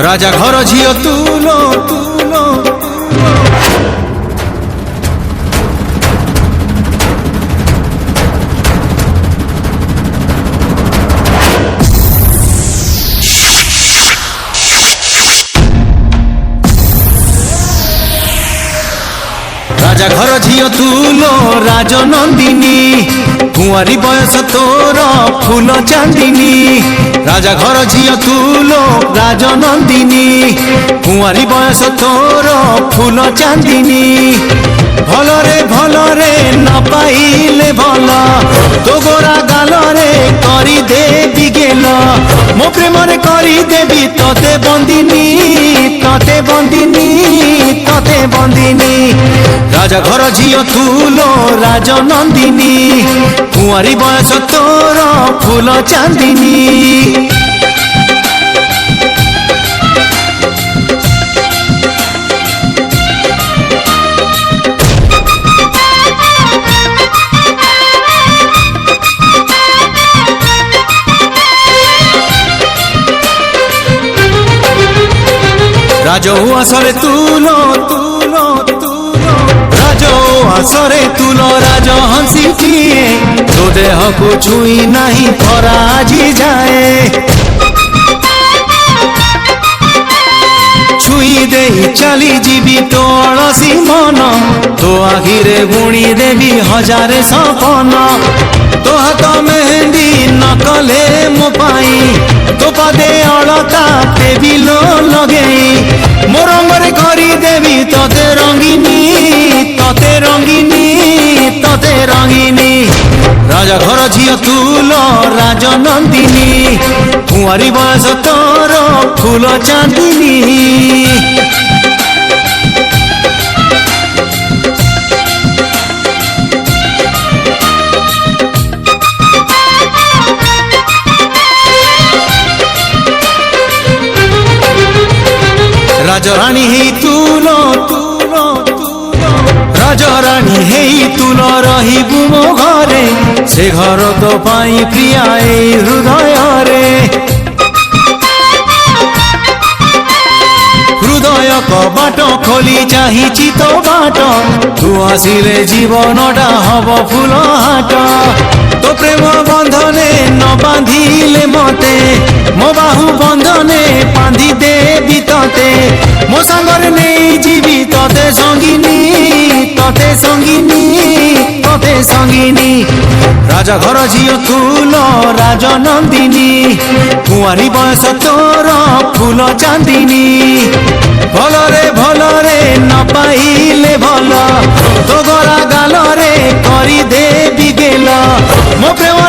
राजा घर झियो तुलो तुलो राजा घर झियो तुलो राजनंदिनी कुंवारी बयस तोर फूल चांदिनी राजा घर झियो तुलो राजनंदिनी कुंवारी बयस तोर फूल चांदिनी भल रे न पाइले भल तो गोरा गाल रे करी देवी गेल मो प्रेम रे करी देवी तते बंदिनी तते बंदिनी तते बंदिनी राजा घर झियो तुलो राजनंदिनी कुंवारी बयस तोर फूल चांदिनी राजो आसरे तुलो तुलो तुलो राजो आसरे तुलो राज हंसी किए तो देह को छुई नहीं पराजी जाए छुई दे चली जीवी तो अलसी मन तो आखिरे बुणी देवी हजारे सपन तो हाथ मेहंदी न कले मो पाई तो पदे अलता टेबिलो लगे मो रंगरे करी देवी तते रंगिनी तते रंगिनी तते रंगिनी राजा घर झियो तुलो राजनंदिनी कुंवारी बयस तोर फूल चांदिनी राजरानी हे तुलो तुलो तुलो राजरानी हे तुलो रहिबु मो घरे से घर तो पाई प्रिया ए हृदय रे हृदय कबाट खोली चाहिछि तो बाट तू आसिले जीवनटा हब फूल हाट तो प्रेम बंधने न बांधिले मते मो बाहु बंधने बांधि देवी तते मो सांगरे नहीं जीवी तते संगिनी तते संगिनी तते संगिनी राजा घर झियो तुलो राजनंदिनी कुंवारी बयस तोर फूल चांदिनी भल रे न पाइले भल तो गोरा गाल रे करी देवी गेल मो प्रेम